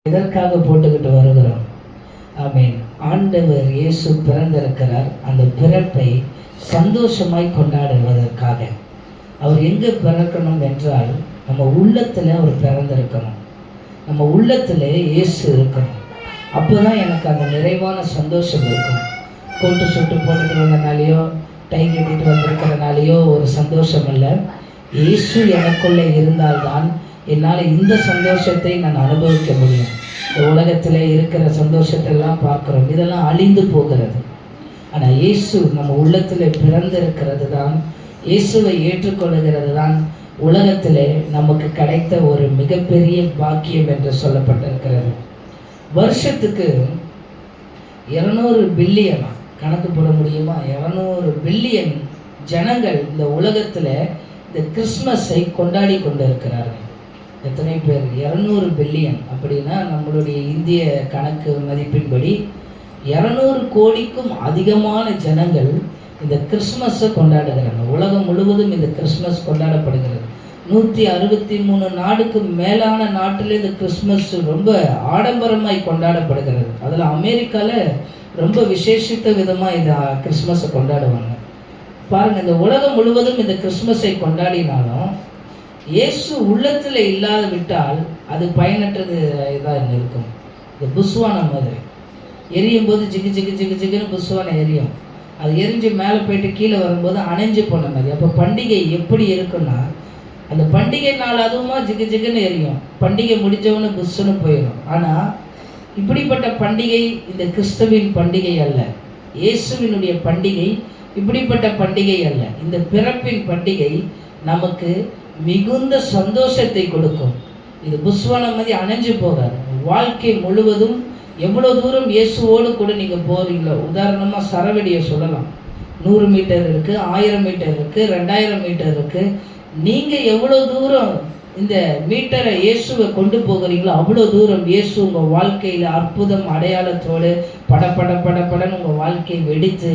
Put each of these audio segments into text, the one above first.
இதற்காக போட்டுக்கிட்டு வருகிறோம். ஆமென். ஆண்டவர் இயேசு பிறந்திருக்கிறார். அந்த பிறப்பை சந்தோஷமாய் கொண்டாடுவதற்காக. அவர் எங்கே பிறக்கணும் என்றால் நம்ம உள்ளத்தில் அவர் பிறந்திருக்கணும். நம்ம உள்ளத்தில் இயேசு இருக்கணும். அப்போ தான் எனக்கு அந்த நிறைவான சந்தோஷம் இருக்கும். கோட்டு சுட்டு போட்டுட்டு வந்தனாலேயோ டை கட்டிட்டு வந்திருக்கிறனாலேயோ ஒரு சந்தோஷம் இல்லை. இயேசு எனக்குள்ளே இருந்தால்தான் என்னால் இந்த சந்தோஷத்தை நான் அனுபவிக்க முடியும். இந்த உலகத்தில் இருக்கிற சந்தோஷத்தெல்லாம் பார்க்குறோம், இதெல்லாம் அழிந்து போகிறது. ஆனால் இயேசு நம்ம உள்ளத்தில் பிறந்திருக்கிறது தான், இயேசுவை ஏற்றுக்கொள்கிறது தான் உலகத்தில் நமக்கு கிடைத்த ஒரு மிகப்பெரிய பாக்கியம் என்று சொல்லப்பட்டிருக்கிறது. வருஷத்துக்கு 200 பில்லியனா கணக்கு போட முடியுமா? 200 பில்லியன் ஜனங்கள் இந்த உலகத்தில் இந்த கிறிஸ்மஸை கொண்டாடி கொண்டு இருக்கிறார்கள். எத்தனை பேர்? 200 பில்லியன். அப்படின்னா நம்மளுடைய இந்திய கணக்கு மதிப்பின்படி 200 கோடிக்கும் அதிகமான ஜனங்கள் இந்த கிறிஸ்மஸை கொண்டாடுகிறாங்க. உலகம் முழுவதும் இந்த கிறிஸ்மஸ் கொண்டாடப்படுகிறது. 163 நாடுக்கு மேலான நாட்டில் இந்த கிறிஸ்மஸ் ரொம்ப ஆடம்பரமாய் கொண்டாடப்படுகிறது. அதில் அமெரிக்காவில் ரொம்ப விசேஷித்த விதமாக இந்த கிறிஸ்மஸை கொண்டாடுவாங்க. பாருங்கள், இந்த உலகம் முழுவதும் இந்த கிறிஸ்மஸை கொண்டாடினாலும் இயேசு உள்ளத்தில் இல்லாத விட்டால் அது பயனற்றது இதாக இருக்கும். இந்த புஸ்வானம் மாதிரி எரியும் போது ஜிகு ஜிகு ஜிகு ஜிகுன்னு புஸ்வானம் எரியும். அது எரிஞ்சு மேலே போயிட்டு கீழே வரும்போது அணைஞ்சு போன மாதிரி. அப்போ பண்டிகை எப்படி இருக்குன்னா, அந்த பண்டிகை நாள் அதுவுமா ஜிகு ஜிகுன்னு எரியும், பண்டிகை முடிஞ்சவொன்னு புஷ்ஷுன்னு போயிடும். ஆனால் இப்படிப்பட்ட பண்டிகை இந்த கிறிஸ்துவின் பண்டிகை அல்ல. இயேசுவினுடைய பண்டிகை இப்படிப்பட்ட பண்டிகை அல்ல. இந்த பிறப்பின் பண்டிகை நமக்கு மிகுந்த சந்தோஷத்தை கொடுக்கும். இது புஷ்வானம் மாதிரி அணைஞ்சு போகாது. வாழ்க்கை முழுவதும் எவ்வளோ தூரம் இயேசுவோடு கூட நீங்கள் போகிறீங்களோ, உதாரணமாக சரவெடியை சொல்லலாம். 100 மீட்டர் இருக்குது, 1000 மீட்டர் இருக்குது, 2000 மீட்டர் இருக்குது. நீங்கள் எவ்வளோ தூரம் இந்த மீட்டரை இயேசுவை கொண்டு போகிறீங்களோ அவ்வளோ தூரம் இயேசு உங்கள் வாழ்க்கையில் அற்புதம் அடையாளத்தோடு படன்னு உங்கள் வாழ்க்கையை வெடித்து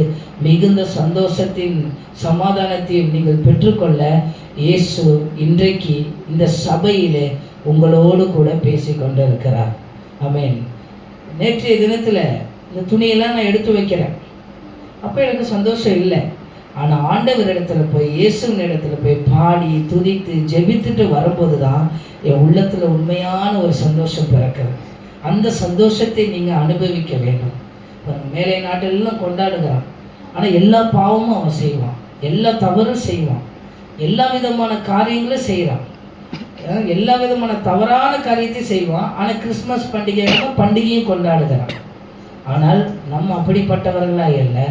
மிகுந்த சந்தோஷத்தின் சமாதானத்தையும் நீங்கள் பெற்றுக்கொள்ள இயேசு இன்றைக்கு இந்த சபையிலே உங்களோடு கூட பேசி கொண்டு இருக்கிறார். ஆமென். நேற்றைய தினத்தில் இந்த துணியெல்லாம் நான் எடுத்து வைக்கிறேன். அப்போ எனக்கு சந்தோஷம் இல்லை. ஆனால் ஆண்டவர் இடத்துல போய், இயேசுவின் இடத்துல போய் பாடி துதித்து ஜெபித்துட்டு வரும்போது தான் என் உள்ளத்தில் உண்மையான ஒரு சந்தோஷம் பிறக்கிறது. அந்த சந்தோஷத்தை நீங்கள் அனுபவிக்க வேண்டும். மேலை நாட்டிலெல்லாம் கொண்டாடுகிறான், ஆனால் எல்லா பாவமும் அவன் செய்வான், எல்லா தவறும் செய்வான், எல்லா விதமான காரியங்களும் செய்கிறான், எல்லா விதமான தவறான காரியத்தையும் செய்வான். ஆனால் கிறிஸ்மஸ் பண்டிகையும் கொண்டாடுகிறான். ஆனால் நம்ம அப்படிப்பட்டவர்களாக இல்லை.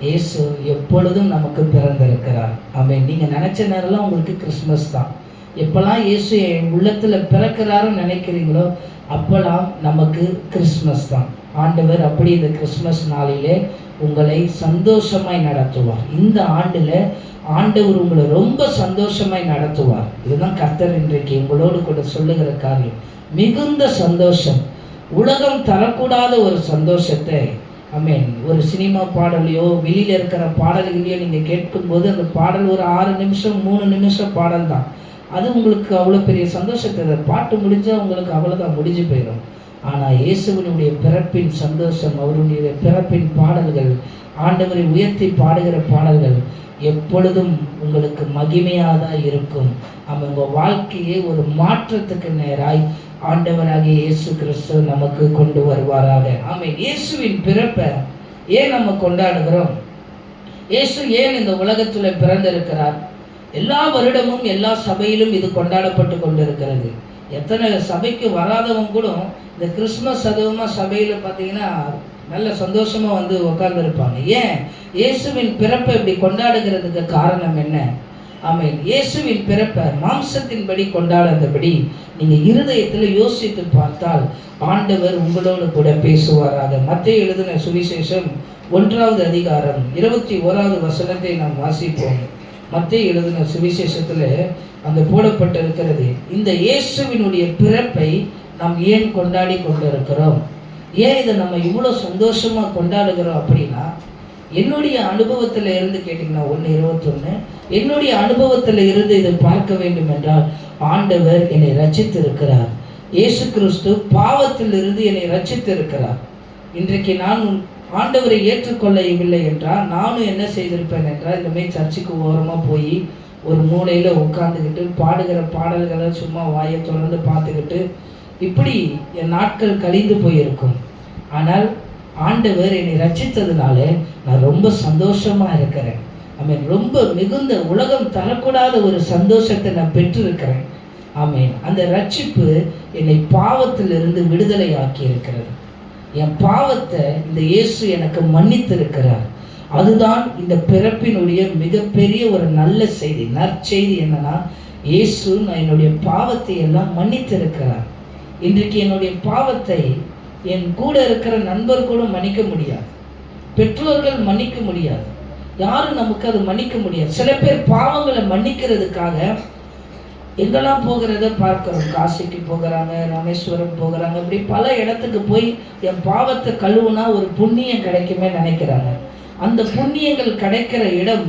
இயேசு எப்பொழுதும் நமக்கு பிறந்திருக்கிறார். ஆமென். நீங்கள் நினச்ச நேரம்லாம் உங்களுக்கு கிறிஸ்மஸ் தான். எப்போல்லாம் இயேசு என் உள்ளத்தில் பிறக்கிறாருன்னு நினைக்கிறீங்களோ அப்போல்லாம் நமக்கு கிறிஸ்மஸ் தான். ஆண்டவர் அப்படி இந்த கிறிஸ்மஸ் நாளிலே உங்களை சந்தோஷமாய் நடத்துவார். இந்த ஆண்டில் ஆண்டவர் உங்களை ரொம்ப சந்தோஷமாய் நடத்துவார். இதுதான் கர்த்தர் இன்றைக்கு உங்களோடு கூட சொல்லுகிற காரியம். மிகுந்த சந்தோஷம், உலகம் தரக்கூடாத ஒரு சந்தோஷத்தை. ஆமென். ஒரு சினிமா பாடலையோ வெளியில் இருக்கிற பாடல்களையோ நீங்கள் கேட்கும்போது அந்த பாடல் ஒரு 6 நிமிஷம் 3 நிமிஷம் பாடல் தான். அது உங்களுக்கு அவ்வளோ பெரிய சந்தோஷத்தை, பாட்டு முடிஞ்சால் உங்களுக்கு அவ்வளோதான், முடிஞ்சு போயிடும். ஆனால் இயேசுவினுடைய பிறப்பின் சந்தோஷம், அவருடைய பிறப்பின் பாடல்கள், ஆண்டவரை உயர்த்தி பாடுகிற பாடல்கள் எப்பொழுதும் உங்களுக்கு மகிமையாக தான் இருக்கும். உங்கள் வாழ்க்கையை ஒரு மாற்றத்துக்கு நேராய் ஆண்டவராகிய இயேசு கிறிஸ்து நமக்கு கொண்டு வருவாராக. ஆமென். இயேசுவின் பிறப்பை ஏன் நம்ம கொண்டாடுகிறோம்? இயேசு ஏன் இந்த உலகத்தில் பிறந்திருக்கிறார்? எல்லா வருடமும் எல்லா சபையிலும் இது கொண்டாடப்பட்டு கொண்டிருக்கிறது. எத்தனை சபைக்கு வராதவங்க கூட இந்த கிறிஸ்மஸ் அதுவுமா சபையில் பார்த்தீங்கன்னா நல்ல சந்தோஷமாக வந்து உட்கார்ந்துருப்பாங்க. ஏன்? இயேசுவின் பிறப்பை இப்படி கொண்டாடுகிறதுக்கு காரணம் என்ன? ஆமென். இயேசுவின் பிறப்பை மாம்சத்தின்படி கொண்டாடாதபடி நீங்கள் இருதயத்தில் யோசித்து பார்த்தால் ஆண்டவர் உங்களோடு கூட பேசுவாராக. மத்தேயு எழுதின சுவிசேஷம் 1வது அதிகாரம் 21வது வசனத்தை நாம் வாசிப்போம். மத்தேயு எழுதின சுவிசேஷத்தில் அந்த போடப்பட்டிருக்கிறது. இந்த இயேசுவினுடைய பிறப்பை நாம் ஏன் கொண்டாடி கொண்டிருக்கிறோம்? ஏன் இதை நம்ம இவ்வளோ சந்தோஷமாக கொண்டாடுகிறோம் அப்படின்னா, என்னுடைய அனுபவத்தில் இருந்து கேட்டிங்கன்னா 1:21 என்னுடைய அனுபவத்தில் இருந்து இதை பார்க்க வேண்டும் என்றால் ஆண்டவர் என்னை ரட்சித்திருக்கிறார். இயேசு கிறிஸ்து பாவத்திலிருந்து என்னை ரட்சித்திருக்கிறார். இன்றைக்கு நான் ஆண்டவரை ஏற்றுக்கொள்ளவில்லை என்றால் நானும் என்ன செய்திருப்பேன் என்றால், இந்த மாதிரி சர்ச்சுக்கு ஓரமாக போய் ஒரு மூலையில் உட்காந்துக்கிட்டு பாடுகிற பாடல்களை சும்மா வாயை தொடர்ந்து பார்த்துக்கிட்டு இப்படி என் நாட்கள் கழிந்து போயிருக்கும். ஆனால் ஆண்டவர் என்னை ரட்சித்ததுனால நான் ரொம்ப சந்தோஷமாக இருக்கிறேன். ஆமேன். ரொம்ப மிகுந்த உலகம் தரக்கூடாத ஒரு சந்தோஷத்தை நான் பெற்றிருக்கிறேன். ஆமேன். அந்த ரட்சிப்பு என்னை பாவத்திலிருந்து விடுதலை ஆக்கி இருக்கிறது. என் பாவத்தை இந்த இயேசு எனக்கு மன்னித்திருக்கிறார். அதுதான் இந்த பிறப்பினுடைய மிகப்பெரிய ஒரு நல்ல செய்தி, நற்செய்தி. என்னன்னா, இயேசு நான் என்னுடைய பாவத்தை எல்லாம் மன்னித்திருக்கிறார். இன்றைக்கு என்னுடைய பாவத்தை என் கூட இருக்கிற நண்பர் கூட மன்னிக்க முடியாது, பெற்றோர்கள் மன்னிக்க முடியாது, யாரும் நமக்கு அது மன்னிக்க முடியாது. சில பேர் பாவங்களை மன்னிக்கிறதுக்காக எங்கெல்லாம் போகிறத பார்க்கிறோம். காசிக்கு போகிறாங்க, ராமேஸ்வரம் போகிறாங்க, இப்படி பல இடத்துக்கு போய் என் பாவத்தை கழுவுனா ஒரு புண்ணியம் கிடைக்குமே நினைக்கிறாங்க. அந்த புண்ணியங்கள் கிடைக்கிற இடம்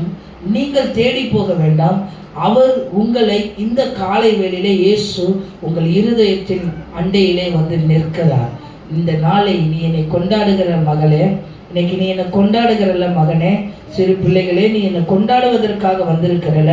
நீங்கள் தேடி போக வேண்டாம். அவர் உங்களை இந்த காலை வேளையிலே இயேசு உங்கள் இருதயத்தின் அண்டையிலே வந்து நிற்கிறார். இந்த நாளை நீ என்னை கொண்டாடுகிற மகளே, இன்னைக்கு நீ என்னை கொண்டாடுகிறல்ல மகனே, சிறு பிள்ளைகளே, நீ என்னை கொண்டாடுவதற்காக வந்திருக்கிறல,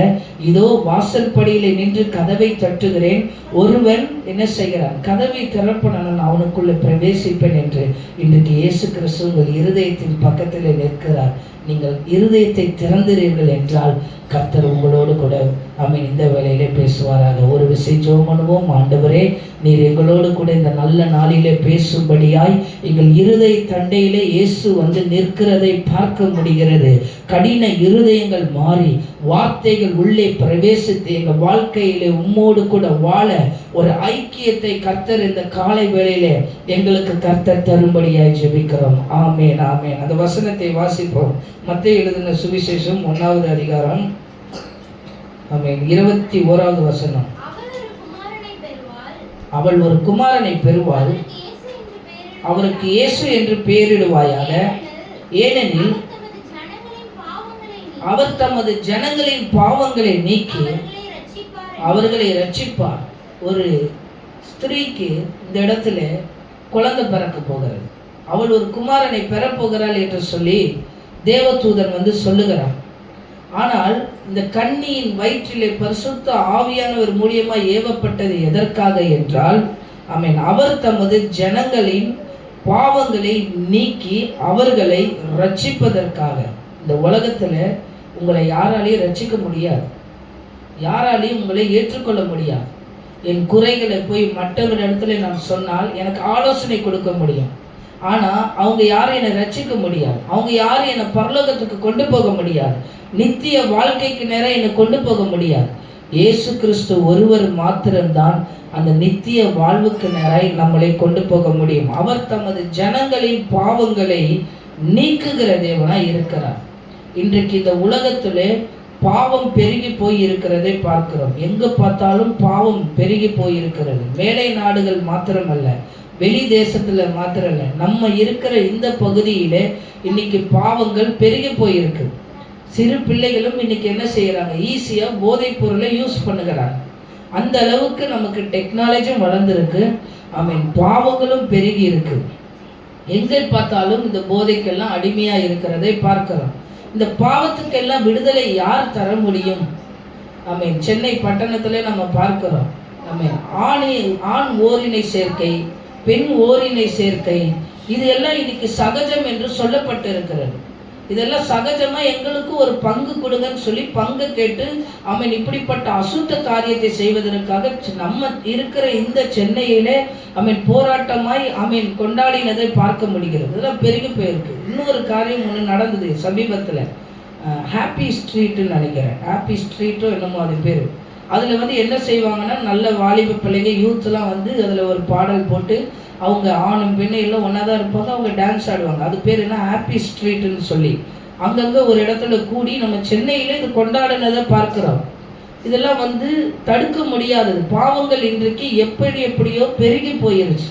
இதோ வாசல் படியிலே நின்று கதவை தட்டுகிறேன், ஒருவன் என்ன செய்கிறான், கதவை திறப்ப நான் அவனுக்குள்ள பிரவேசிப்பேன் என்று இன்றைக்கு இயேசு கிறிஸ்து உங்கள் இருதயத்தின் பக்கத்திலே நிற்கிறார். நீங்கள் இருதயத்தை திறந்தீர்கள் என்றால் கர்த்தர் உங்களோடு கூட ஆமென் இந்த வேளையிலே பேசுவாராக. ஒரு விஷயம் ஜெபம் பண்ணுவோம். ஆண்டவரே, நீர் எங்களோடு கூட இந்த நல்ல நாளிலே பேசும்படியாய் எங்கள் இருதய தண்டையிலே இயேசு வந்து நிற்கிறதை பார்க்க முடிகிறது. கடின இருதயங்கள் மாறி வார்த்தைகள் உள்ளே பிரவேசித்து எங்கள் வாழ்க்கையிலே உம்மோடு கூட வாழ ஒரு ஐக்கியத்தை கர்த்தர் இந்த காலை வேளையிலே எங்களுக்கு கர்த்தர் தரும்படியாய் ஜெபிக்கிறோம். ஆமேன், ஆமேன். அந்த வசனத்தை வாசிப்போம். மத்தேயு எழுதின சுவிசேஷம் 1வது அதிகாரம், ஆமென், 21வது வசனம். அவள் ஒரு குமாரனை பெறுவாள், அவருக்கு இயேசு என்று பெயரிடுவாயாக, ஏனெனில் அவர் தமது ஜனங்களின் பாவங்களை நீக்கி அவர்களை ரட்சிப்பார். ஒரு ஸ்திரீக்கு இந்த இடத்துல குழந்தை பிறக்க போகிறது. அவள் ஒரு குமாரனை பெறப்போகிறாள் என்று சொல்லி தேவதூதன் வந்து சொல்லுகிறான். ஆனால் இந்த கன்னியின் வயிற்றிலே பரிசுத்த ஆவியானவர் மூலியமாக ஏவப்பட்டது எதற்காக என்றால், ஆமென், அவர் தமது ஜனங்களின் பாவங்களை நீக்கி அவர்களை ரட்சிப்பதற்காக. இந்த உலகத்தில் உங்களை யாராலையும் ரட்சிக்க முடியாது, யாராலையும் உங்களை ஏற்றுக்கொள்ள முடியாது. என் குறைகளை போய் மற்றவரிடத்துல நான் சொன்னால் எனக்கு ஆலோசனை கொடுக்க முடியும், ஆனால் அவங்க யாரும் என்னை ரட்சிக்க முடியாது. அவங்க யாரும் என்னை பரலோகத்துக்கு கொண்டு போக முடியாது, நித்திய வாழ்க்கைக்கு நேரம் என்னை கொண்டு போக முடியாது. இயேசு கிறிஸ்து ஒருவர் மாத்திரம்தான் அந்த நித்திய வாழ்வுக்கு நேராய் நம்மளை கொண்டு போக முடியும். அவர் தமது ஜனங்களின் பாவங்களை நீக்குகிற தேவனாய் இருக்கிறார். இன்றைக்கு இந்த உலகத்திலே பாவம் பெருகி போய் இருக்கிறதை பார்க்கிறோம். எங்க பார்த்தாலும் பாவம் பெருகி போயிருக்கிறது. மேலை நாடுகள் மாத்திரமல்ல, வெளி தேசத்துல மாத்திரமல்ல, நம்ம இருக்கிற இந்த பகுதியிலே இன்னைக்கு பாவங்கள் பெருகி போயிருக்கு. சிறு பிள்ளைகளும் இன்னைக்கு என்ன செய்யறாங்க, ஈஸியா போதைப் பொருளை யூஸ் பண்ணுகிறாங்க. அந்த அளவுக்கு நமக்கு டெக்னாலஜியும் வளர்ந்துருக்கு. ஆமீன். பாவங்களும் பெருகி இருக்கு. எங்கே பார்த்தாலும் இந்த போதைக்கெல்லாம் அடிமையா இருக்கிறதை பார்க்கிறோம். இந்த பாவத்துக்கெல்லாம் விடுதலை யார் தர முடியும்? ஆமீன். சென்னை பட்டணத்துல நம்ம பார்க்கிறோம். ஆமீன். ஆண் ஓரினை சேர்க்கை, பெண் ஓரினை சேர்க்கை, இது எல்லாம் இன்னைக்கு சகஜம் என்று சொல்லப்பட்டு இருக்கிறது. இதெல்லாம் சகஜமா எங்களுக்கு ஒரு பங்கு கொடுங்கன்னு சொல்லி பங்கு கேட்டு ஆமீன் இப்படிப்பட்ட அசுத்த காரியத்தை செய்வதற்காக நம்ம இருக்கிற இந்த சென்னையிலே ஆமீன் போராட்டமாய் ஆமீன் கொண்டாடினதை பார்க்க முடிகிறது. இதெல்லாம் பெருகி போயிருக்கு. இன்னொரு காரியம் ஒன்று நடந்தது சமீபத்தில், ஹாப்பி ஸ்ட்ரீட்டுன்னு நினைக்கிறேன், ஹாப்பி ஸ்ட்ரீட்டோ என்னமோ அது பேர். அதில் வந்து என்ன செய்வாங்கன்னா, நல்ல வாலிப பிள்ளைங்க யூத்லாம் வந்து அதில் ஒரு பாடல் போட்டு அவங்க ஆணும் பெண்ணும் எல்லாம் ஒன்றா தான் இருப்பாங்க, அவங்க டான்ஸ் ஆடுவாங்க. அது பேர் என்ன, ஹாப்பி ஸ்ட்ரீட்டுன்னு சொல்லி அங்கங்கே ஒரு இடத்துல கூடி நம்ம சென்னையில் இது கொண்டாடினதை பார்க்குறோம். இதெல்லாம் வந்து தடுக்க முடியாதது. பாவங்கள் இன்றைக்கு எப்படியோ பெருகி போயிருச்சு.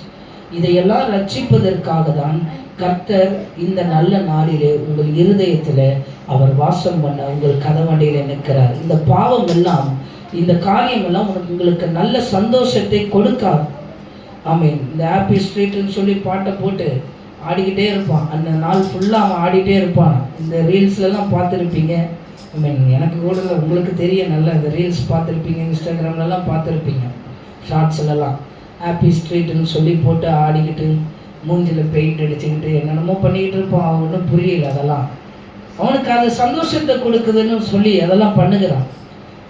இதையெல்லாம் ரட்சிப்பதற்காக தான் கர்த்தர் இந்த நல்ல நாளிலே உங்கள் இருதயத்தில் அவர் வாசம் பண்ண உங்கள் கதவண்டையில் நிற்கிறார். இந்த பாவம் எல்லாம், இந்த காரியம் எல்லாம் உங்களுக்கு நல்ல சந்தோஷத்தை கொடுக்காது. ஆமீன். இந்த ஹாப்பி ஸ்ட்ரீட்னு சொல்லி பாட்டை போட்டு ஆடிக்கிட்டே இருப்பான். அந்த நாள் ஃபுல்லாக அவன் ஆடிட்டே இருப்பான். இந்த ரீல்ஸ்லலாம் பார்த்துருப்பீங்க. ஐ மீன் எனக்கு கூட உங்களுக்கு தெரிய நல்லா இந்த ரீல்ஸ் பார்த்துருப்பீங்க, இன்ஸ்டாகிராம்லலாம் பார்த்துருப்பீங்க, ஷார்ட்ஸ்லலாம் ஹாப்பி ஸ்ட்ரீட்டுன்னு சொல்லி போட்டு ஆடிக்கிட்டு மூஞ்சில் பெயிண்ட் அடிச்சுக்கிட்டு என்னென்னமோ பண்ணிக்கிட்டு இருப்பான். அவன் ஒன்றும் புரியல. அதெல்லாம் அவனுக்கு அது சந்தோஷத்தை கொடுக்குதுன்னு சொல்லி அதெல்லாம் பண்ணுகிறான்.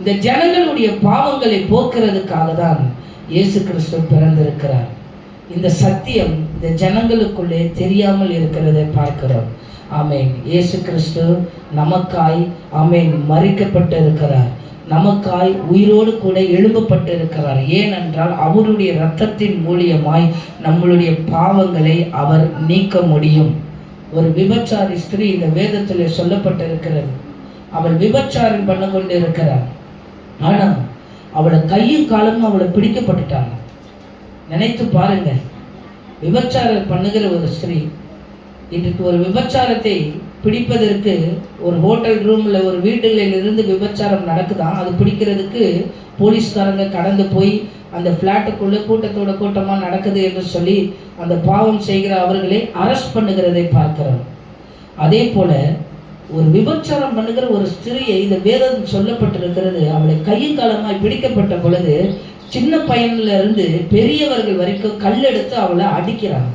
இந்த ஜனங்களுடைய பாவங்களை போக்குறதுக்காக தான் இயேசு கிறிஸ்து பிறந்திருக்கிறார். இந்த சத்தியம் இந்த ஜனங்களுக்குள்ளே தெரியாமல் இருக்கிறதை பார்க்கிறோம். ஆமேன். இயேசு கிறிஸ்து நமக்காய் ஆமேன் மரிக்கப்பட்டு இருக்கிறார், நமக்காய் உயிரோடு கூட எழும்பப்பட்டு இருக்கிறார். ஏனென்றால் அவருடைய இரத்தத்தின் மூலியமாய் நம்மளுடைய பாவங்களை அவர் நீக்க முடியும். ஒரு விபச்சாரி ஸ்திரீ இந்த வேதத்தில் சொல்லப்பட்டிருக்கிறது. அவள் விபச்சாரம் பண்ண கொண்டு இருக்கிறார். ஆனால் அவளை கையும் காலமும் அவளை பிடிக்கப்பட்டுட்டாங்க. நினைத்து பாருங்க, விபச்சாரம் பண்ணுகிற ஒரு ஸ்திரீ இன்றைக்கு ஒரு விபச்சாரத்தை பிடிப்பதற்கு ஒரு ஹோட்டல் ரூமில் ஒரு வீடுகளில் இருந்து விபச்சாரம் நடக்குதான், அது பிடிக்கிறதுக்கு போலீஸ்காரங்க கடந்து போய் அந்த ஃப்ளாட்டுக்குள்ளே கூட்டத்தோட கூட்டமாக நடக்குது என்று சொல்லி அந்த பாவம் செய்கிற அவர்களை அரெஸ்ட் பண்ணுகிறதை பார்க்கிறோம். அதே போல ஒரு விபச்சாரம் பண்ணுகிற ஒரு ஸ்திரியை இந்த வேதம் சொல்லப்பட்டிருக்கிறது. அவளை கையும் காலமாய் பிடிக்கப்பட்ட பொழுது சின்ன பையன்ல இருந்து பெரியவர்கள் வரைக்கும் கல்லெடுத்து அவளை அடிக்கிறாங்க.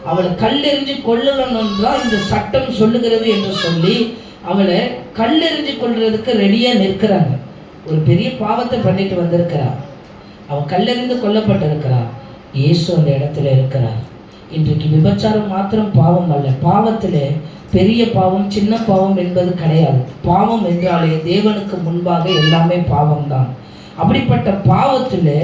அவளை கல்லெறிஞ்சு கொல்லணும்னு தான் இந்த சட்டம் சொல்லுகிறது என்று சொல்லி அவளை கல்லெறிஞ்சு கொள்றதுக்கு ரெடியா நிற்கிறாங்க. ஒரு பெரிய பாவத்தை பண்ணிட்டு வந்திருக்கிறார். அவன் கல்லெறிந்து கொல்லப்பட்டிருக்கிறார். இயேசு அந்த இடத்துல இருக்கிறார். இன்றைக்கு விபச்சாரம் மாத்திரம் பாவம் அல்ல. பாவத்திலே பெரிய பாவம் சின்ன பாவம் என்பது கிடையாது. பாவம் என்றாலே தேவனுக்கு முன்பாக எல்லாமே பாவம்தான். அப்படிப்பட்ட பாவத்தில்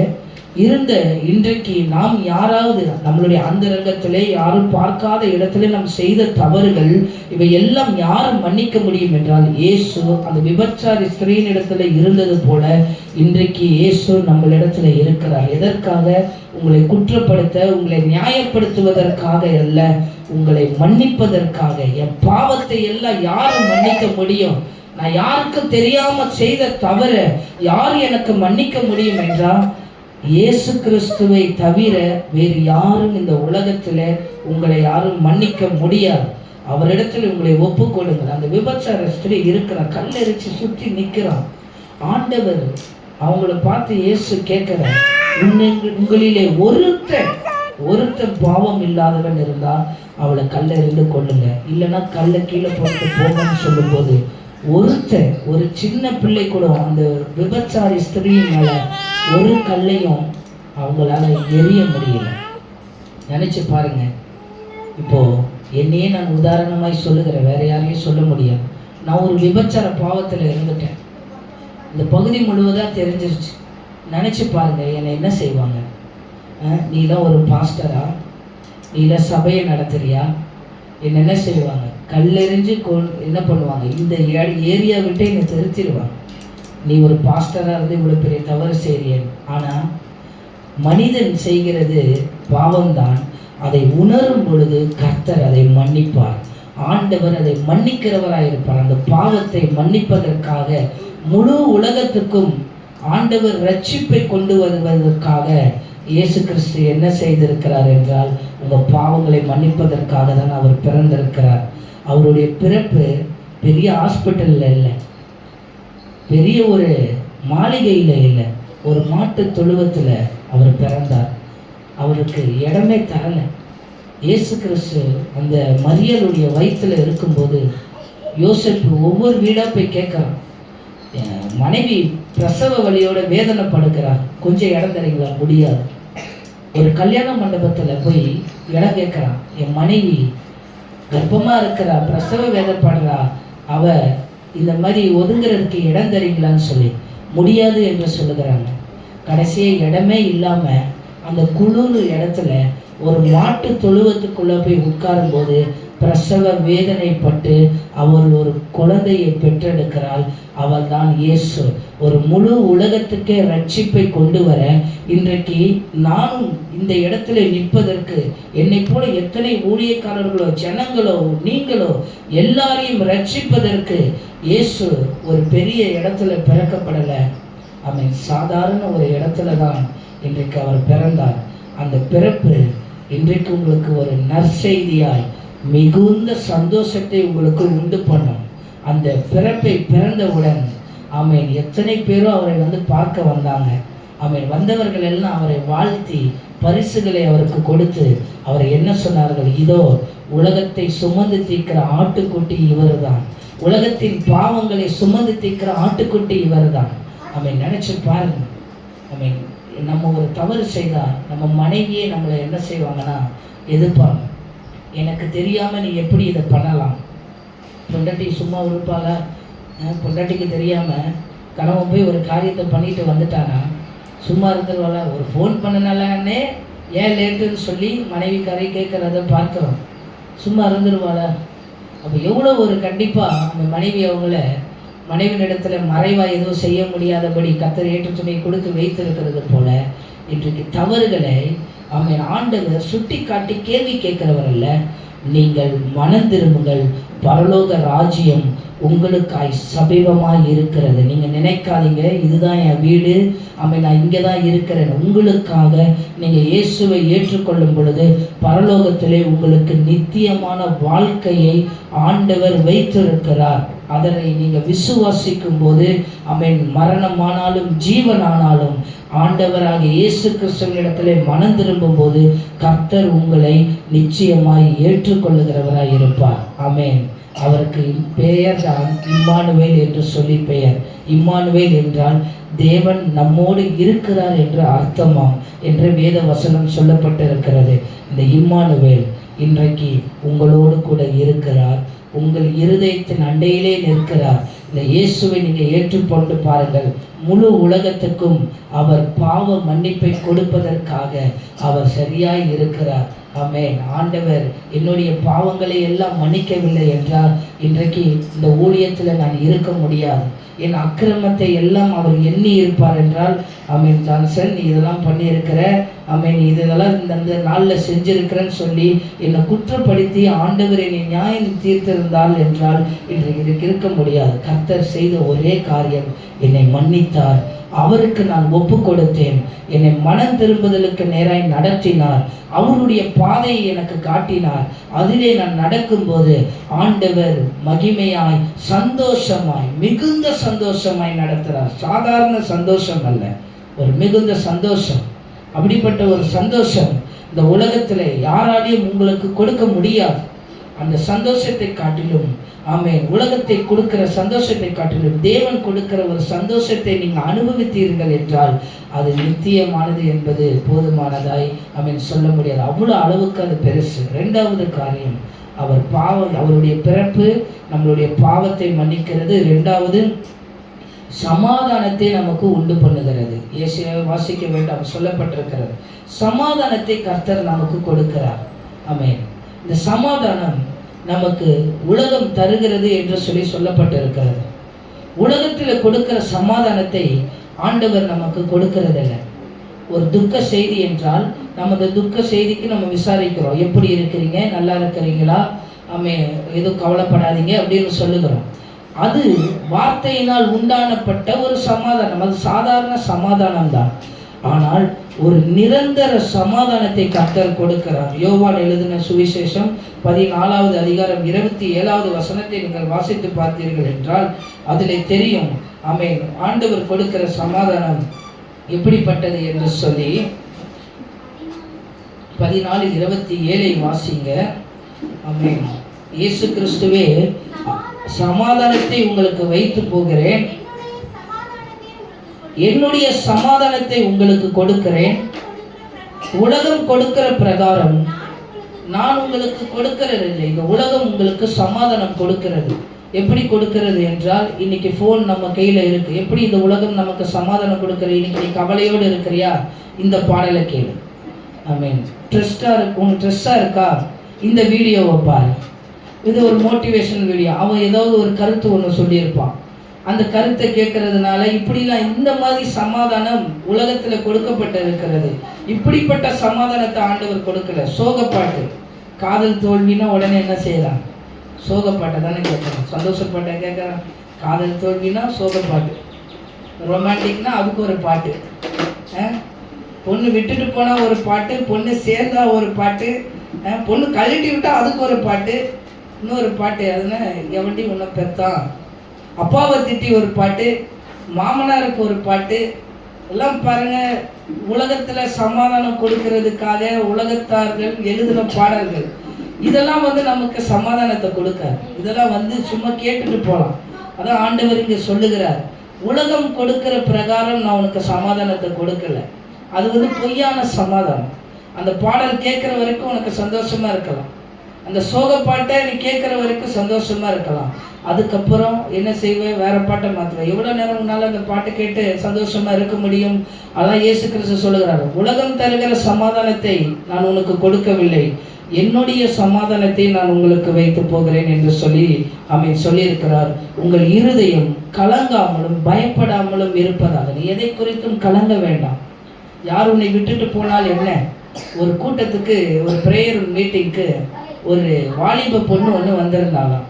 இருந்த இன்றைக்கு நாம் யாராவது நம்மளுடைய அந்தரங்கத்திலே யாரும் பார்க்காத இடத்துல நாம் செய்த தவறுகள் இவை எல்லாம் யாரும் மன்னிக்க முடியும் என்றால் இயேசு அந்த விபச்சாரி ஸ்திரீயின் இடத்துல இருந்தது போல இன்றைக்கு இயேசு நம்மளிடத்துல இருக்கிறார். எதற்காக? உங்களை குற்றப்படுத்த, உங்களை நியாயப்படுத்துவதற்காக அல்ல, உங்களை மன்னிப்பதற்காக. என் பாவத்தை எல்லாம் யாரும் மன்னிக்க முடியும்? நான் யாருக்கும் தெரியாம செய்த தவிர யார் எனக்கு மன்னிக்க முடியும் என்றால் இயேசு கிறிஸ்துவை தவிர வேறு யாரும் இந்த உலகத்துல உங்களை யாரும் மன்னிக்க முடியாது. அவரிடத்துல உங்களை ஒப்புக்கொடுங்கள். அந்த விபச்சார ஸ்திரீ இருக்கிற கல்லெரிச்சு சுற்றி நிற்கிறான். ஆண்டவர் அவங்கள பார்த்து இயேசு கேட்கிறார், உங்களிலே ஒருத்தன் பாவம் இல்லாதவன் இருந்தா அவளை கல்லெறிந்து கொள்ளுங்க, இல்லைன்னா கல்லை கீழே போட்டு போங்கன்னு சொல்லும் போது ஒரு சின்ன பிள்ளை கூட அந்த விபச்சாரி ஸ்திரீயின் மேல ஒரு கல்லையும் அவங்களால எரிய முடியல. நினைச்சு பாருங்க. இப்போ என்னையே நான் உதாரணமாய் சொல்லுகிறேன், வேற யாரையும் சொல்ல முடியாது. நான் ஒரு விபச்சார பாவத்தில் இருந்துட்டேன். இந்த பகுதி முழுவதாக தெரிஞ்சிருச்சு. நினைச்சு பாருங்க, என்னை என்ன செய்வாங்க? நீலாம் ஒரு பாஸ்டரா? நீலாம் சபையை நடத்துறியா? என்ன செய்வாங்க? கல்லெறிஞ்சு என்ன பண்ணுவாங்க? இந்த ஏரியா விட்டு என்னை திருத்திடுவாங்க. நீ ஒரு பாஸ்டராக இருந்து இவ்வளோ பெரிய தவறு செய்கிறேன். ஆனால் மனிதன் செய்கிறது பாவம்தான். அதை உணரும் பொழுது கர்த்தர் அதை மன்னிப்பார். ஆண்டவர் அதை மன்னிக்கிறவராயிருப்பார். அந்த பாவத்தை மன்னிப்பதற்காக முழு உலகத்துக்கும் ஆண்டவர் ரட்சிப்பை கொண்டு வருவதற்காக இயேசு கிறிஸ்து என்ன செய்திருக்கிறார் என்றால் உங்கள் பாவங்களை மன்னிப்பதற்காக தான் அவர் பிறந்திருக்கிறார். அவருடைய பிறப்பு பெரிய ஹாஸ்பிட்டலில் இல்லை, பெரிய ஒரு மாளிகையில் இல்லை, ஒரு மாட்டு தொழுவத்தில் அவர் பிறந்தார். அவருக்கு இடமே தரலை. இயேசு கிறிஸ்து அந்த மரியலுடைய வயிற்றில் இருக்கும்போது யோசேப்பு ஒவ்வொரு வீடாக போய் கேட்குறான். மனைவி பிரசவ வலியோட வேதனைப்படுகிறார், கொஞ்சம் இடம் தரீங்களா? முடியாது. ஒரு கல்யாண மண்டபத்தில் போய் இடம் கேட்குறான். என் மனைவி கர்ப்பமாக இருக்கிறா, பிரசவ வேதப்படுறா, அவ இந்த மாதிரி ஒதுங்கிறதுக்கு இடம் தரீங்களான்னு சொல்லி முடியாது என்று சொல்லுகிறாங்க. கடைசியாக இடமே இல்லாமல் அந்த குளிர் இடத்துல ஒரு மாட்டு தொழுவத்துக்குள்ளே போய் உட்காரும்போது பிரசவ வேதனைப்பட்டு அவள் ஒரு குழந்தையை பெற்றெடுக்கிறாள். அவள் தான் இயேசு. ஒரு முழு உலகத்துக்கே ரட்சிப்பை கொண்டு வர இன்றைக்கு நானும் இந்த இடத்துல நிற்பதற்கு என்னை போல எத்தனை ஊழியக்காரர்களோ ஜனங்களோ நீங்களோ எல்லாரையும் ரட்சிப்பதற்கு இயேசு ஒரு பெரிய இடத்துல பிறக்கப்படலை. அவன் சாதாரண ஒரு இடத்துல தான் இன்றைக்கு அவர் பிறந்தார். அந்த பிறப்பு இன்றைக்கு உங்களுக்கு ஒரு நற்செய்தியாய் மிகுந்த சந்தோஷத்தை உங்களுக்கு உண்டு பண்ணும். அந்த பிறப்பை பிறந்தவுடன் ஆமேன் எத்தனை பேரோ அவரை பார்க்க வந்தாங்க. ஆமேன் வந்தவர்கள் எல்லாம் அவரை வாழ்த்தி பரிசுகளை அவருக்கு கொடுத்து அவரை என்ன சொன்னார்கள், இதோ உலகத்தை சுமந்து தீர்க்கிற ஆட்டுக்குட்டி இவர்தான், உலகத்தின் பாவங்களை சுமந்து தீர்க்கிற ஆட்டுக்குட்டி இவர்தான். ஆமேன் நினைச்சு பாருங்க. ஆமேன் நம்ம ஒரு தவறு செய்தால் நம்ம மனைவியே நம்மளை என்ன செய்வாங்கன்னா எதிர்ப்பாங்க. எனக்கு தெரியாம நீ எப்படி இதை பண்ணலாம்? பொண்டாட்டி சும்மா இருப்பாளா? பொண்டாட்டிக்கு தெரியாம கணவன் போய் ஒரு காரியத்தை பண்ணிட்டு வந்துட்டானா சும்மா இருந்துருவாளா? ஒரு ஃபோன் பண்ணனாலே ஏன் லேட்டுன்னு சொல்லி மனைவிக்காரை கேட்கறத பார்க்குறோம். சும்மா இருந்துருவாளா? அப்போ எவ்வளோ ஒரு கண்டிப்பாக அந்த மனைவி அவங்கள மனைவியிடத்துல மறைவாக எதுவும் செய்ய முடியாதபடி கர்த்தர் ஏற்றுத்துணை கொடுத்து வைத்திருக்கிறது போல இன்றைக்கு தவறுகளை அவன் ஆண்டவர் சுட்டி காட்டி கேள்வி கேட்கிறவர் அல்ல. நீங்கள் மனம் திரும்புங்கள், பரலோக ராஜ்யம் உங்களுக்காய் சமீபமாய் இருக்கிறது. நீங்கள் நினைக்காதீங்க இதுதான் என் வீடு, நான் இங்கே தான் இருக்கிறேன். உங்களுக்காக நீங்கள் இயேசுவை ஏற்றுக்கொள்ளும் பொழுது பரலோகத்திலே உங்களுக்கு நித்தியமான வாழ்க்கையை ஆண்டவர் வைத்திருக்கிறார். அதனை நீங்கள் விசுவாசிக்கும் போது மரணமானாலும் ஜீவனானாலும் ஆண்டவராக இயேசு கிறிஸ்துவினிடத்திலே மனம் திரும்பும் போது கர்த்தர் உங்களை நிச்சயமாய் ஏற்றுக்கொள்ளுகிறவராய் இருப்பார். ஆமென். அவருக்கு பெயர் தான் இம்மானுவேல் என்று சொல்லி பெயர். இம்மானுவேல் என்றால் தேவன் நம்மோடு இருக்கிறார் என்று அர்த்தமாம் என்று வேத வசனம் சொல்லப்பட்டிருக்கிறது. இந்த இம்மானுவேல் இன்றைக்கு உங்களோடு கூட இருக்கிறார், உங்கள் இருதயத்தின் அண்டையிலே நிற்கிறார். இந்த இயேசுவை நீங்கள் ஏற்றுக்கொண்டு பாருங்கள். முழு உலகத்துக்கும் அவர் பாவ மன்னிப்பை கொடுப்பதற்காக அவர் சரியாய் இருக்கிறார். ஆமென். ஆண்டவர் என்னுடைய பாவங்களை எல்லாம் மன்னிக்கவில்லை என்றால் இன்றைக்கு இந்த ஊழியத்தில் நான் இருக்க முடியாது. என் அக்கிரமத்தை எல்லாம் அவர் எண்ணி இருப்பார் என்றால் ஆமென் ஜான்சன் நீ இதெல்லாம் பண்ணியிருக்கிற, ஆமென் இதெல்லாம் இந்த நாளில் செஞ்சிருக்கிறேன்னு சொல்லி என்னை குற்றப்படுத்தி ஆண்டவர் என்னை நியாயம் தீர்த்திருந்தால் என்றால் இன்றைக்கு இதுக்கு இருக்க முடியாது. கர்த்தர் செய்த ஒரே காரியம் என்னை மன்னித்தார், அவருக்கு நான் ஒப்பு கொடுத்தேன், என்னை மனம் திரும்புதலுக்கு நேராய் நடத்தினார், அவருடைய பாதையை எனக்கு காட்டினார். அதிலே நான் நடக்கும்போது ஆண்டவர் மகிமையாய் சந்தோஷமாய் மிகுந்த சந்தோஷமாய் நடத்துகிறார். சாதாரண சந்தோஷம் அல்ல, ஒரு மிகுந்த சந்தோஷம். அப்படிப்பட்ட ஒரு சந்தோஷம் இந்த உலகத்தில் யாராலையும் உங்களுக்கு கொடுக்க முடியாது. அந்த சந்தோஷத்தை காட்டிலும் ஆமென் உலகத்தை கொடுக்கிற சந்தோஷத்தை காட்டிலும் தேவன் கொடுக்கிற ஒரு சந்தோஷத்தை நீங்கள் அனுபவித்தீர்கள் என்றால் அது நித்தியமானது என்பது போதுமானதாய் ஆமென் சொல்ல முடியாது. அவ்வளோ அளவுக்கு அது பெருசு. ரெண்டாவது காரியம் அவருடைய பிறப்பு நம்மளுடைய பாவத்தை மன்னிக்கிறது. ரெண்டாவது சமாதானத்தை நமக்கு உண்டு பண்ணுகிறது. ஏசாயாவை வாசிக்க வேண்டாம், சொல்லப்பட்டிருக்கிறது. சமாதானத்தை கர்த்தர் நமக்கு கொடுக்கிறார். ஆமென். இந்த சமாதானம் நமக்கு உலகம் தருகிறது என்று சொல்லப்பட்டிருக்கிறது. உலகத்தில் கொடுக்கிற சமாதானத்தை ஆண்டவர் நமக்கு கொடுக்கிறதில்லை. ஒரு துக்க செய்தி என்றால் நம்ம இந்த துக்க செய்திக்கு நம்ம விசாரிக்கிறோம், எப்படி இருக்கிறீங்க, நல்லா இருக்கிறீங்களா, எதுவும் கவலைப்படாதீங்க அப்படின்னு சொல்லுகிறோம். அது வார்த்தையினால் உண்டானப்பட்ட ஒரு சமாதானம், அது சாதாரண சமாதானம் தான். ஆனால் ஒரு நிரந்தர சமாதானத்தை கர்த்தர் கொடுக்கிறார். யோவான் எழுதின சுவிசேஷம் 14வது அதிகாரம் 27வது வசனத்தை நீங்கள் வாசித்து பார்த்தீர்கள் என்றால் அதில் தெரியும். ஆமென். ஆண்டவர் கொடுக்கிற சமாதானம் எப்படிப்பட்டது என்று சொல்லி 14:27 வாசிங்க. ஆமென். இயேசு கிறிஸ்துவே சமாதானத்தை உங்களுக்கு வைத்து போகிறேன், என்னுடைய சமாதானத்தை உங்களுக்கு கொடுக்கிறேன், உலகம் கொடுக்கிற பிரகாரம் நான் உங்களுக்கு கொடுக்கிறதில்லை. இந்த உலகம் உங்களுக்கு சமாதானம் கொடுக்கிறது. எப்படி கொடுக்கிறது என்றால் இன்னைக்கு ஃபோன் நம்ம கையில் இருக்கு. எப்படி இந்த உலகம் நமக்கு சமாதானம் கொடுக்கிறது? இன்னைக்கு நீ கவலையோடு இருக்கிறியா, இந்த பாடலை கேளு. ஆமென். உனக்கு ஸ்ட்ரெஸ்ஸாக இருக்கா, இந்த வீடியோவை பாரு. இது ஒரு மோட்டிவேஷனல் வீடியோ. அவன் ஏதாவது ஒரு கருத்து ஒன்று சொல்லியிருப்பான், அந்த கருத்தை கேட்கறதுனால இப்படிலாம் இந்த மாதிரி சமாதானம் உலகத்தில் கொடுக்கப்பட்டு இருக்கிறது. இப்படிப்பட்ட சமாதானத்தை ஆண்டவர் கொடுக்கல. சோகப்பாட்டு, காதல் தோல்வினா உடனே என்ன செய்யறான்? சோகப்பாட்டை தானே கேட்கறான். சந்தோஷப்பாட்டை கேட்கறான். காதல் தோல்வினா சோகப்பாட்டு, ரொமான்டிக்னா அதுக்கு ஒரு பாட்டு. பொண்ணு விட்டுட்டு போனால் ஒரு பாட்டு, பொண்ணு சேர்ந்தா ஒரு பாட்டு, பொண்ணு கழட்டி விட்டால் அதுக்கு ஒரு பாட்டு, இன்னொரு பாட்டு அதுனா எவண்டி ஒன்று பெத்தான், அப்பாவை திட்டி ஒரு பாட்டு, மாமனாருக்கு ஒரு பாட்டு. எல்லாம் பாருங்க, உலகத்தில் சமாதானம் கொடுக்கறதுக்காக உலகத்தார்கள் எழுதின பாடல்கள். இதெல்லாம் நமக்கு சமாதானத்தை கொடுக்க, இதெல்லாம் சும்மா கேட்டுட்டு போகலாம். அதான் ஆண்டவர் இங்கே சொல்லுகிறார், உலகம் கொடுக்கிற பிரகாரம் நான் உனக்கு சமாதானத்தை கொடுக்கல. அது பொய்யான சமாதானம். அந்த பாடல் கேட்குற வரைக்கும் உனக்கு சந்தோஷமா இருக்கலாம், அந்த சோக பாட்டை நீ கேட்குற வரைக்கும் சந்தோஷமா இருக்கலாம். அதுக்கப்புறம் என்ன செய்வேன், வேற பாட்டை மாற்றுவேன். எவ்வளோ நேரம் உன்னால அந்த பாட்டை கேட்டு சந்தோஷமா இருக்க முடியும்? அதான் இயேசு கிறிஸ்து சொல்லுகிறார், உலகம் தருகிற சமாதானத்தை நான் உனக்கு கொடுக்கவில்லை, என்னுடைய சமாதானத்தை நான் உங்களுக்கு வைத்து போகிறேன் என்று சொல்லி சொல்லியிருக்கிறார். உங்கள் இருதயம் கலங்காமலும் பயப்படாமலும் இருப்பதாக. நீ எதை குறித்தும் கலங்க வேண்டாம். யார் உன்னை விட்டுட்டு போனால் என்ன? ஒரு கூட்டத்துக்கு, ஒரு ப்ரேயர் மீட்டிங்க்கு ஒரு வாலிப பொண்ணு ஒன்று வந்திருந்தாலாம்.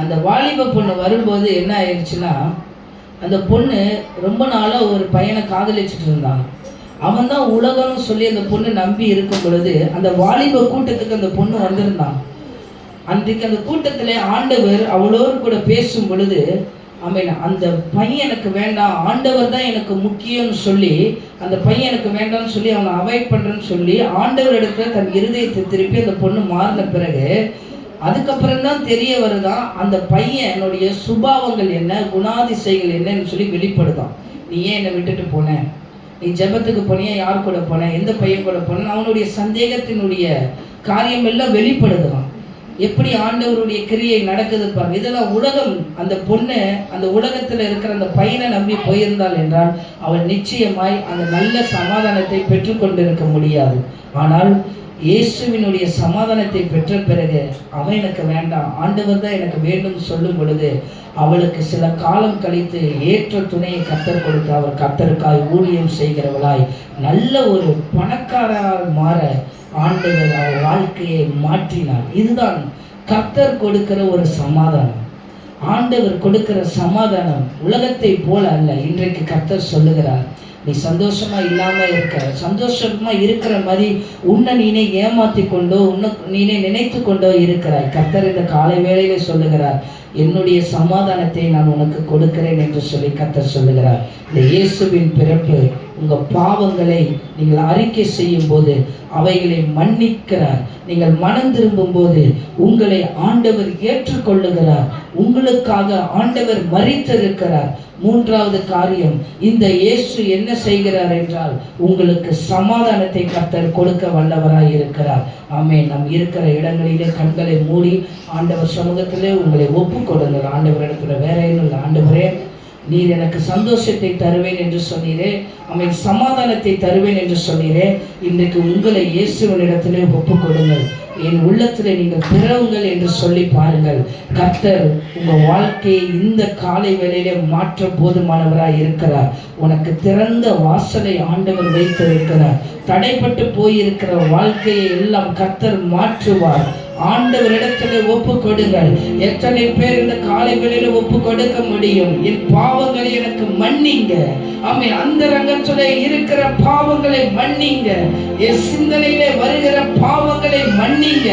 அந்த வாலிப பொண்ணு வரும்போது என்ன ஆயிடுச்சுன்னா, அந்த பொண்ணு ரொம்ப நாளாக ஒரு பையனை காதலிச்சுட்டு இருந்தாங்க. அவன் தான் உலகம்னு சொல்லி அந்த பொண்ணு நம்பி இருக்கும் பொழுது அந்த வாலிப கூட்டத்துக்கு அந்த பொண்ணு வந்திருந்தான். அன்றைக்கு அந்த கூட்டத்தில் ஆண்டவர் அவளோடு கூட பேசும் பொழுது, அந்த பையன் எனக்கு வேண்டாம், ஆண்டவர் தான் எனக்கு முக்கியம்னு சொல்லி, அந்த பையன் எனக்கு வேண்டாம்னு சொல்லி அவனை அவாய்ட் பண்ணுறேன்னு சொல்லி ஆண்டவர் இடத்துல தன் இருதயத்தை திருப்பி அந்த பொண்ணு மாறின பிறகு அதுக்கப்புறம் தான் தெரிய வருதான் அந்த பையனுடைய சுபாவங்கள் என்ன, குணாதிசைகள் என்னன்னு சொல்லி வெளிப்படுதான். நீ ஏன் என்னை விட்டுட்டு போன, நீ ஜெபத்துக்கு போனியா, யார் கூட போன, எந்த பையன் கூட போன, அவனுடைய சந்தேகத்தினுடைய காரியம் எல்லாம் வெளிப்படுதுதான். எப்படி ஆண்டவருடைய கிரியை நடக்குது பாருங்க. இதெல்லாம் உலகம், அந்த பொண்ணு அந்த உலகத்தில் இருக்கிற அந்த பையனை நம்பி போயிருந்தாள் என்றால் அவள் நிச்சயமாய் அந்த நல்ல சமாதானத்தை பெற்றுக்கொண்டிருக்க முடியாது. ஆனால் இயேசுவினுடைய சமாதானத்தை பெற்ற பிறகு அவன் எனக்கு வேண்டாம், ஆண்டவர் தான் எனக்கு வேண்டும் சொல்லும் பொழுது அவளுக்கு சில காலம் கழித்து ஏற்ற துணையை கர்த்தர் கொடுத்து அவர் கர்த்தருக்காய் ஊழியம் செய்கிறவளாய் நல்ல ஒரு பணக்காரர் மாற ஆண்டவர் அவர் வாழ்க்கையை மாற்றினார். இதுதான் கர்த்தர் கொடுக்கிற ஒரு சமாதானம். ஆண்டவர் கொடுக்கிற சமாதானம் உலகத்தை போல அல்ல. இன்றைக்கு கர்த்தர் சொல்லுகிறார், நீ சந்தோஷமா இல்லாம இருக்க, சந்தோஷமா இருக்கிற மாதிரி உன்னை நீனே ஏமாத்தி கொண்டோ நீனே நினைத்து கொண்டோ இருக்கிறாய். கர்த்தர் இந்த காலை வேளையிலே சொல்லுகிறார், என்னுடைய சமாதானத்தை நான் உனக்கு கொடுக்கிறேன் என்று சொல்லி கர்த்தர் சொல்லுகிறார். இந்த இயேசுவின் பிறப்பு உங்க பாவங்களை நீங்கள் அறிக்கை செய்யும் போது அவைகளை மன்னிக்கிறார். நீங்கள் மனம் திரும்பும் போது உங்களை ஆண்டவர் ஏற்றுக்கொள்ளுகிறார். உங்களுக்காக ஆண்டவர் மரித்திருக்கிறார். மூன்றாவது காரியம், இந்த இயேசு என்ன செய்கிறார் என்றால் உங்களுக்கு சமாதானத்தை கர்த்தர் கொடுக்க வல்லவராய் இருக்கிறார். ஆமென். நம் இருக்கிற இடங்களிலே கண்களை மூடி ஆண்டவர் சமூகத்திலே உங்களை ஒப்பு கொடுங்கள். ஆண்டவர் இடத்துல வேற என்ன இல்லை, ஆண்டவரே நீர் எனக்கு சந்தோஷத்தை தருவேன் என்று சொன்னீரே, அவன் சமாதானத்தை தருவேன் என்று சொன்னீரே, இன்றைக்கு உங்களை இயேசுவினிடத்திலே ஒப்பு கொடுங்கள். என் உள்ளத்தில் நீங்கள் பிறவுங்கள் என்று சொல்லி பாருங்கள். கர்த்தர் உங்கள் வாழ்க்கையை இந்த காலை வேளையிலே மாற்ற போதுமானவராய் இருக்கிறார். உனக்கு திறந்த வாசலை ஆண்டவர் வைத்திருக்கிறார். தடைப்பட்டு போயிருக்கிற வாழ்க்கையை எல்லாம் கர்த்தர் மாற்றுவார். ஆண்டவரிடத்துல ஒப்பு கொடுங்கள். எத்தனை பேர் இந்த காலை வேளையில ஒப்பு கொடுக்க முடியும்? என் பாவங்களை எனக்கு மன்னிங்க. ஆமென். அந்த ரங்கத்துல இருக்கிற பாவங்களை மன்னிங்க. என் சிந்தனையிலே வருகிற பாவங்களை மன்னிங்க.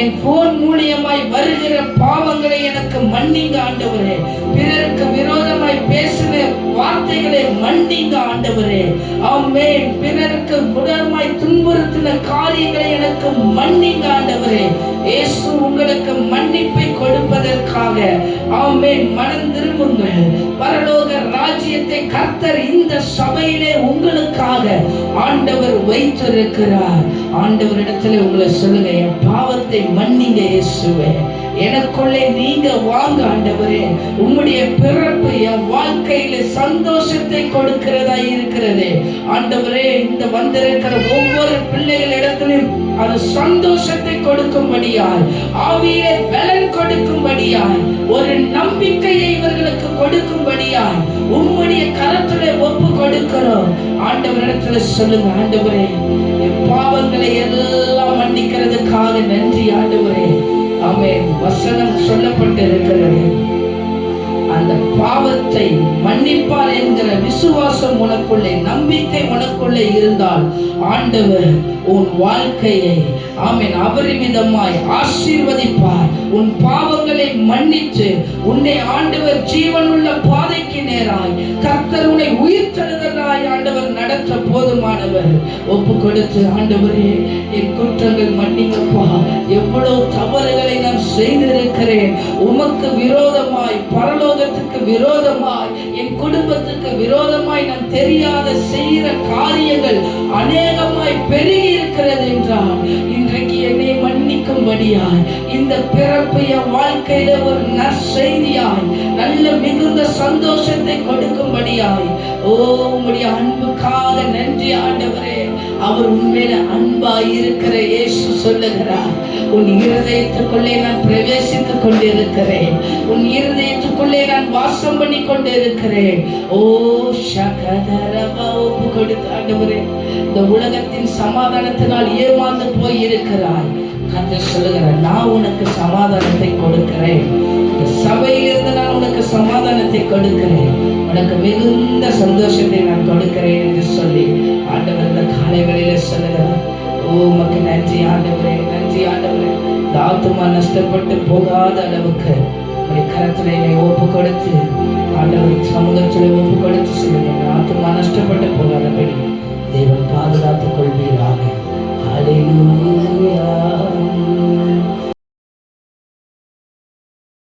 என் போன் மூலியமாய் வருகிற பாவங்களை எனக்கு மன்னிங்க ஆண்டவரே. பிறருக்கு விரோதமாய் பேசின வார்த்தைகளை மன்னிங்க ஆண்டவரே. ஆமென். பிறருக்கு விரோதமாய் துன்புறுத்தின காரியங்களை எனக்கு மன்னிங்க ஆண்டவரே. இயேசு உங்களுக்கு மன்னிப்பை கொடுப்பதற்காக ஆமென். மனம் திரும்புங்கள். பரலோக ராஜ்யத்தை கர்த்தர் இந்த சபையிலே உங்களுக்காக ஆண்டவர் வைத்திருக்கிறார். ஆண்டவரிடத்துல உங்களை சொல்லுங்க, என் பாவத்தை மன்னிங்க இயேசுவே, எனக்குள்ளே நீங்க வாங்க ஆண்டவரே. உம்முடைய பிறப்பு என் வாழ்க்கையில சந்தோஷத்தை கொடுக்கிறதா இருக்கிறது ஆண்டவரே. இந்த வந்திருக்கிற ஒவ்வொரு பிள்ளைகள் இடத்திலும் அது சந்தோஷத்தை கொடுக்கும்படியாய், ஆவியிலே பலன் கொடுக்கும்படியாய், ஒரு நம்பிக்கையை இவர்களுக்கு கொடுக்கும்படியாய் உம்முடைய கரத்திலே ஒப்பு கொடுக்கிறோம். ஆண்டவரிடத்துல சொல்லுங்க, ஆண்டவரே என் பாவங்களை எல்லாம் மன்னிக்கிறதுக்காக நன்றி ஆண்டவரே. ஆமென். வசனம் சொல்லப்பட்டு இருக்கிறது, அந்த பாவத்தை மன்னிப்பார் என்கிற விசுவாசம் உனக்குள்ளே, நம்பிக்கை உனக்குள்ளே இருந்தால் ஆண்டவர் உன் வாழ்க்கையை ஆமென் அபரிமிதமாய் ஆசீர்வதிப்பார். உன் பாவங்களை மன்னித்து உன்னை ஆண்டவர் ஜீவனுள்ள பாதைக்கு நேராய் கர்த்தர் உன்னை உயிர்த்தெழுதலாய் ஆண்டவர் நடத்த போதுமானவர். ஒப்பு கொடுத்து, ஆண்டவரே என் குற்றங்கள் மன்னிங்கப்பா, எவ்வளவு தவறுகளை நான் செய்திருக்கிறேன், உமக்கு விரோதமாய், பரலோகத்துக்கு விரோதமாய், என் குடும்பத்துக்கு விரோதமாய் நான் தெரியாத செய்கிற காரியங்கள் அநேகமாய் பெருகி இருக்கிறது என்றால் இன்றைக்கு என்னை மன்னிக்கும்படியாய், இந்த பிறப்பு என் வாழ்க்கையில ஒரு நற்செய்தியாய், நல்ல மிகுந்த சந்தோஷத்தை கொடுக்கும்படியாய், ஓ உம்முடைய அன்புக்காக நன்றி ஆண்டவரே. அவர் உண்மையில அன்பாய் இருக்கிற இயேசு சொல்லுகிறார், உன் இருதயத்துக்குள்ளே நான் பிரவேசித்துக் கொண்டிருக்கிறேன், உன் இருதயத்துக்குள்ளே நான் வாசம் பண்ணி கொண்டிருக்கிறேன். ஓ சகதரபா, ஒப்பு கொடுத்து ஆண்டவரே, இந்த உலகத்தின் சமாதானத்தினால் ஏமாந்து போய் இருக்கிறாய். கர்த்தர் சொல்லுகிறார், நான் உனக்கு சமாதானத்தை கொடுக்கிறேன், சபையிலிருந்து நான் உனக்கு சமாதானத்தை கொடுக்கிறேன், உனக்கு மிகுந்த சந்தோஷத்தை நான் கொடுக்கிறேன் என்று சொல்லி ஆண்டவர் இந்த காலை வேளையில சொல்லுகிறார். ஓ உமக்கு நன்றி ஆண்டவரே, நன்றி ஆண்டவரே. இந்த ஆத்துமா நஷ்டப்பட்டு போகாத அளவுக்கு உடைய கரத்துல என்னை ஒப்பு கொடுத்து ஆண்டவர் சமூகத்துல ஒப்பு கொடுத்து சொல்லுங்க, ஆத்துமா நஷ்டப்பட்டு போகாதபடி தேவன் பாதுகாத்துக் கொள்வீர்.